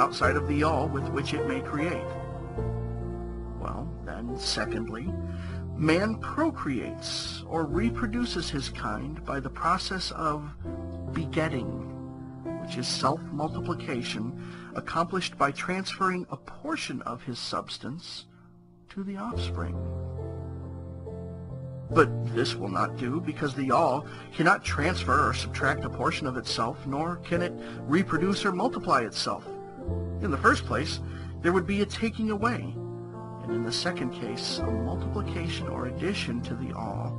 outside of the all with which it may create. Well, then, secondly, man procreates or reproduces his kind by the process of begetting, which is self-multiplication accomplished by transferring a portion of his substance to the offspring. But this will not do, because the all cannot transfer or subtract a portion of itself, nor can it reproduce or multiply itself. In the first place, there would be a taking away, and in the second case, a multiplication or addition to the all,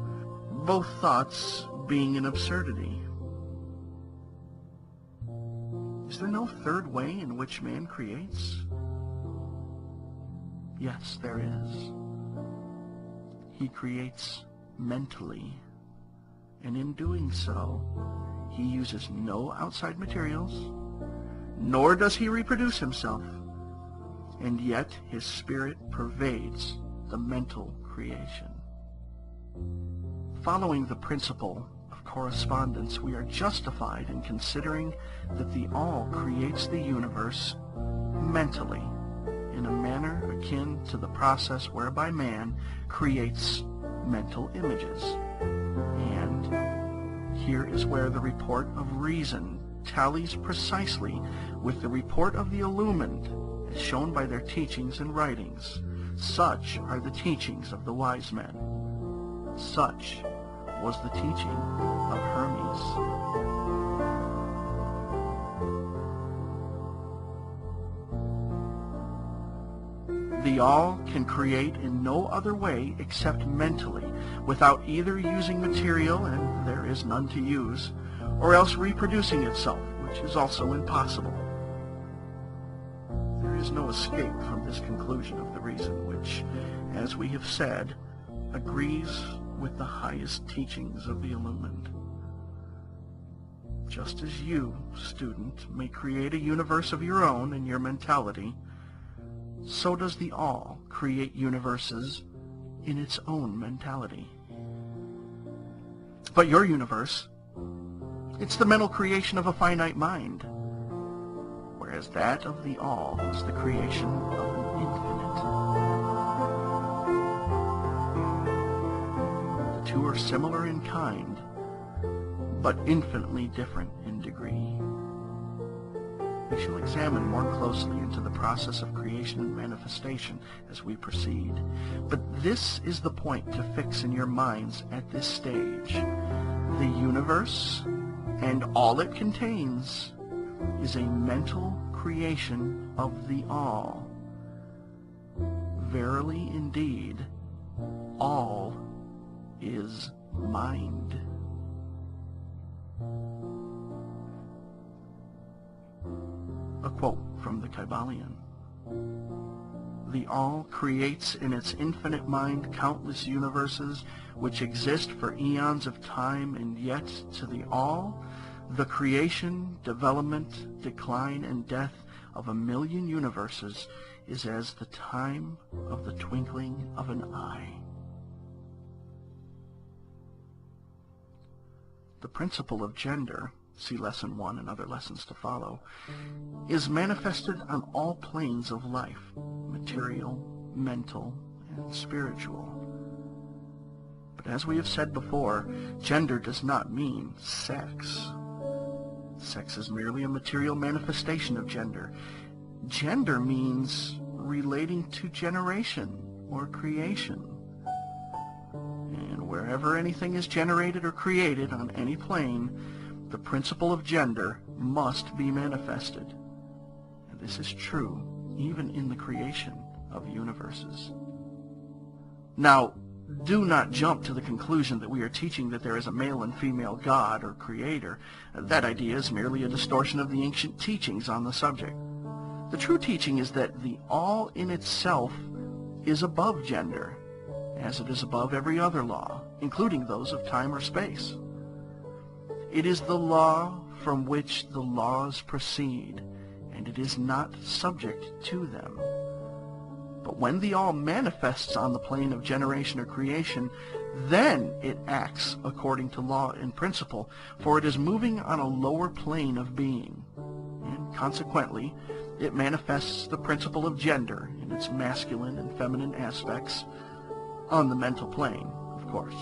both thoughts being an absurdity. Is there no third way in which man creates? Yes, there is. He creates mentally, and in doing so, he uses no outside materials, nor does he reproduce himself, and yet his spirit pervades the mental creation. Following the principle of correspondence, we are justified in considering that the all creates the universe mentally, in a manner akin to the process whereby man creates mental images. And here is where the report of reason tallies precisely with the report of the illumined, as shown by their teachings and writings. Such are the teachings of the wise men. Such was the teaching of Hermes. The all can create in no other way except mentally, without either using material, and there is none to use, or else reproducing itself, which is also impossible. There is no escape from this conclusion of the reason, which, as we have said, agrees with the highest teachings of the illumined. Just as you, student, may create a universe of your own in your mentality, so does the all create universes in its own mentality. But your universe, it's the mental creation of a finite mind, whereas that of the all is the creation of an infinite. The two are similar in kind, but infinitely different in degree. We shall examine more closely into the process of creation and manifestation as we proceed. But this is the point to fix in your minds at this stage. The universe, and all it contains, is a mental creation of the all. Verily indeed, all is mind. A quote from the Kybalion. The all creates in its infinite mind countless universes which exist for eons of time, and yet to the all, the creation, development, decline, and death of 1,000,000 universes is as the time of the twinkling of an eye. The principle of gender, see Lesson 1 and other lessons to follow, is manifested on all planes of life, material, mental, and spiritual. But as we have said before, gender does not mean sex. Sex is merely a material manifestation of gender. Gender means relating to generation or creation. And wherever anything is generated or created on any plane, the principle of gender must be manifested. And this is true even in the creation of universes. Now, do not jump to the conclusion that we are teaching that there is a male and female God or creator. That idea is merely a distortion of the ancient teachings on the subject. The true teaching is that the all in itself is above gender, as it is above every other law, including those of time or space. It is the law from which the laws proceed, and it is not subject to them. But when the all manifests on the plane of generation or creation, then it acts according to law and principle, for it is moving on a lower plane of being, and consequently, It manifests the principle of gender in its masculine and feminine aspects on the mental plane, of course.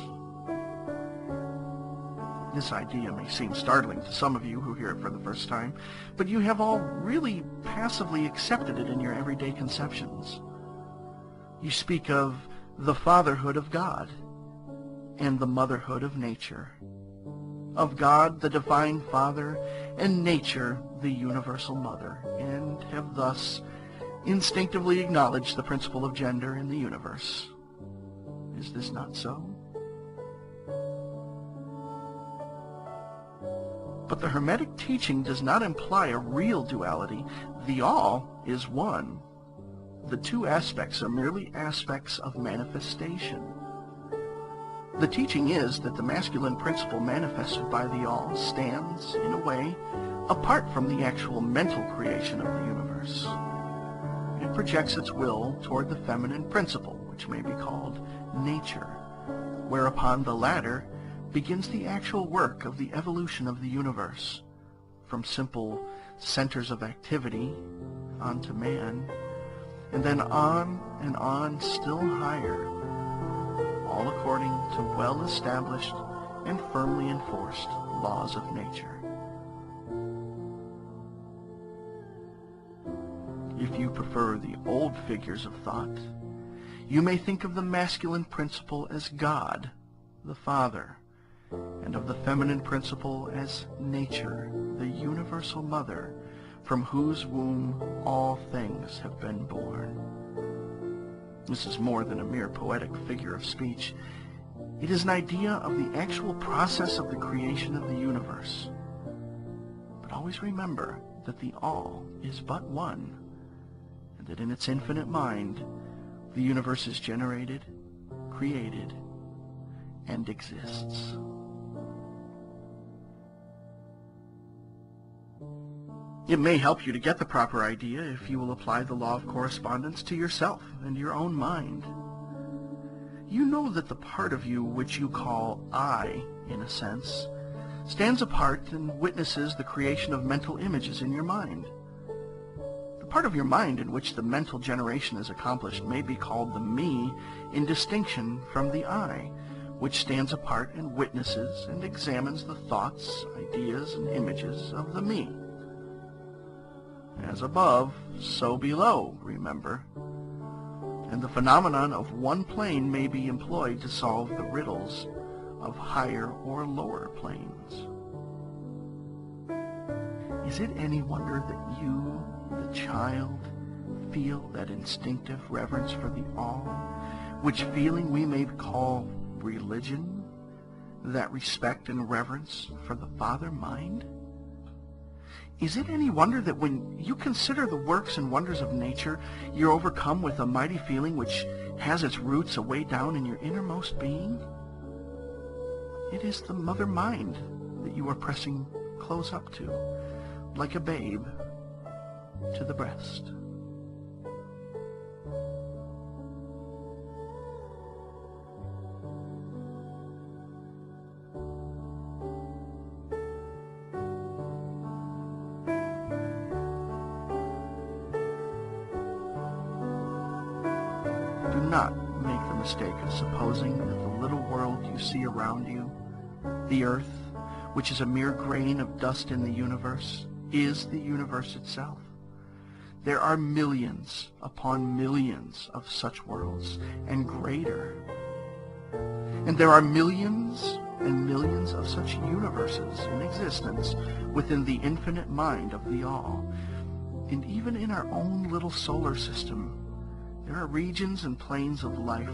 This idea may seem startling to some of you who hear it for the first time, but you have all really passively accepted it in your everyday conceptions. You speak of the fatherhood of God and the motherhood of nature, of God, the divine Father, and nature, the universal mother, and have thus instinctively acknowledged the principle of gender in the universe. Is this not so? But the Hermetic teaching does not imply a real duality. The all is one. The two aspects are merely aspects of manifestation. The teaching is that the masculine principle manifested by the all stands, in a way, apart from the actual mental creation of the universe. It projects its will toward the feminine principle, which may be called nature, whereupon the latter begins the actual work of the evolution of the universe, from simple centers of activity onto man, and then on and on still higher, all according to well-established and firmly enforced laws of nature. If you prefer the old figures of thought, you may think of the masculine principle as God, the Father, and of the feminine principle as nature, the universal mother, from whose womb all things have been born. This is more than a mere poetic figure of speech. It is an idea of the actual process of the creation of the universe. But always remember that the all is but one, and that in its infinite mind, the universe is generated, created, and exists. It may help you to get the proper idea if you will apply the law of correspondence to yourself and your own mind. You know that the part of you which you call I, in a sense, stands apart and witnesses the creation of mental images in your mind. The part of your mind in which the mental generation is accomplished may be called the me in distinction from the I, which stands apart and witnesses and examines the thoughts, ideas, and images of the me. As above, so below, remember. And the phenomenon of one plane may be employed to solve the riddles of higher or lower planes. Is it any wonder that you, the child, feel that instinctive reverence for the all, which feeling we may call religion, that respect and reverence for the Father mind? Is it any wonder that when you consider the works and wonders of nature, you're overcome with a mighty feeling which has its roots away down in your innermost being? It is the mother mind that you are pressing close up to, like a babe to the breast. Do not make the mistake of supposing that the little world you see around you, the earth, which is a mere grain of dust in the universe, is the universe itself. There are millions upon millions of such worlds, and greater. And there are millions and millions of such universes in existence within the infinite mind of the all. And even in our own little solar system, there are regions and planes of life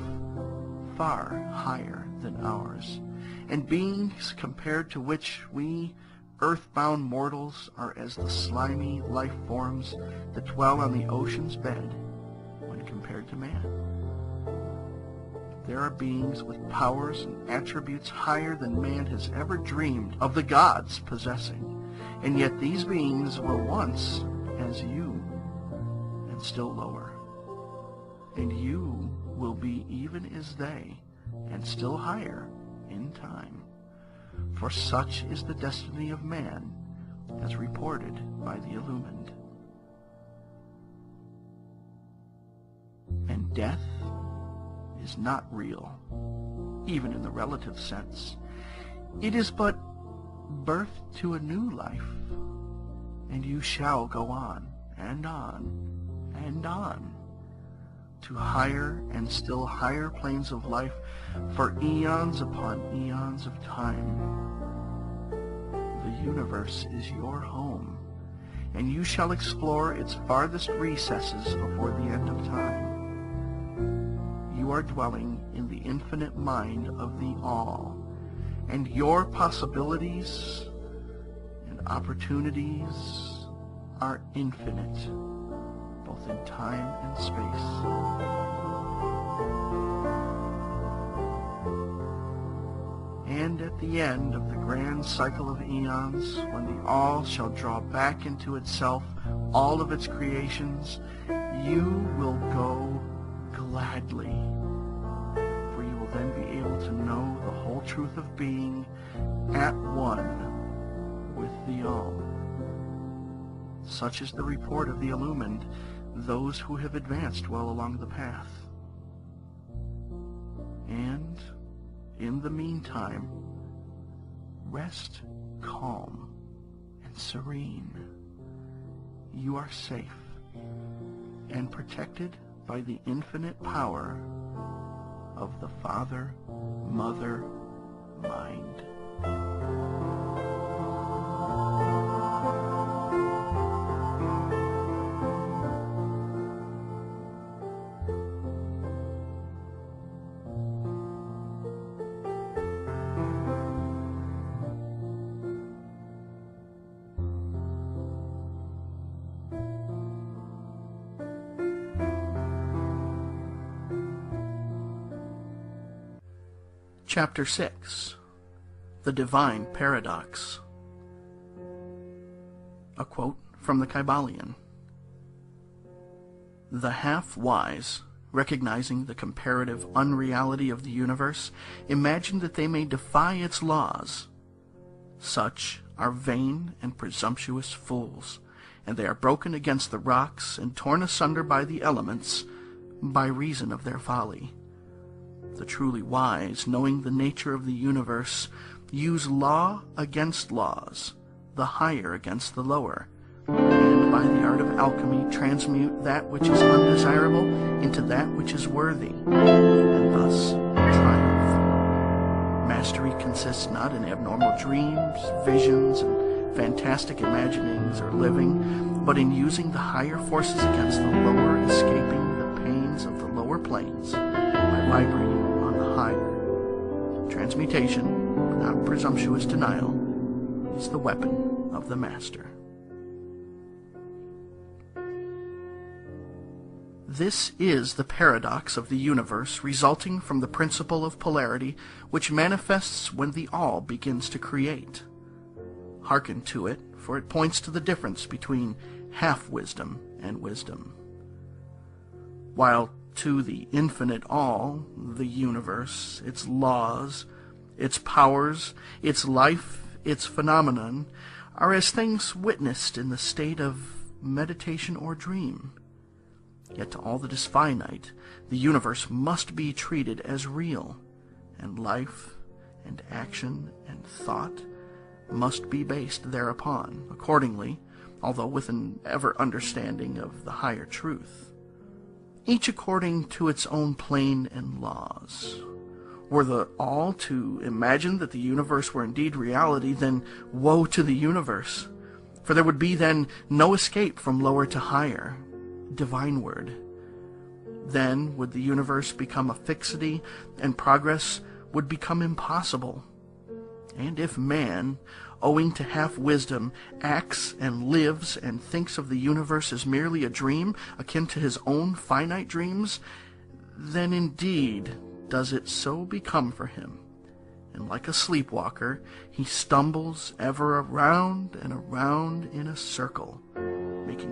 far higher than ours, and beings compared to which we, earthbound mortals, are as the slimy life forms that dwell on the ocean's bed when compared to man. There are beings with powers and attributes higher than man has ever dreamed of the gods possessing, and yet these beings were once as you, and still lower. And you will be even as they, and still higher in time. For such is the destiny of man, as reported by the illumined. Death is not real, even in the relative sense. It is but birth to a new life, and you shall go on and on and on to higher and still higher planes of life for eons upon eons of time. The universe is your home, and you shall explore its farthest recesses before the end of time. You are dwelling in the infinite mind of the All, and your possibilities and opportunities are infinite, both in time and space. And at the end of the grand cycle of eons, when the All shall draw back into itself all of its creations, you will go gladly, for you will then be able to know the whole truth of being at one with the All. Such is the report of the illumined, those who have advanced well along the path. And in the meantime, rest calm and serene. You are safe and protected by the infinite power of the Father, Mother, Mind. Chapter 6. The Divine Paradox. A quote from the Kybalion. The half-wise, recognizing the comparative unreality of the universe, imagine that they may defy its laws. Such are vain and presumptuous fools, and they are broken against the rocks and torn asunder by the elements by reason of their folly. The truly wise, knowing the nature of the universe, use law against laws, the higher against the lower, and by the art of alchemy transmute that which is undesirable into that which is worthy, and thus triumph. Mastery consists not in abnormal dreams, visions, and fantastic imaginings or living, but in using the higher forces against the lower, escaping the pains of the lower planes by vibrating on the higher. Transmutation, without presumptuous denial, is the weapon of the master. This is the paradox of the universe resulting from the principle of polarity which manifests when the All begins to create. Hearken to it, for it points to the difference between half-wisdom and wisdom. While to the infinite All, the universe, its laws, its powers, its life, its phenomenon, are as things witnessed in the state of meditation or dream. Yet to all that is finite, the universe must be treated as real, and life, and action, and thought must be based thereupon, accordingly, although with an ever-understanding of the higher truth. Each according to its own plane and laws. Were the All to imagine that the universe were indeed reality, then woe to the universe, for there would be then no escape from lower to higher, divineward. Then would the universe become a fixity, and progress would become impossible. And if man, owing to half-wisdom, acts and lives and thinks of the universe as merely a dream, akin to his own finite dreams, then indeed does it so become for him, and like a sleepwalker, he stumbles ever around and around in a circle, making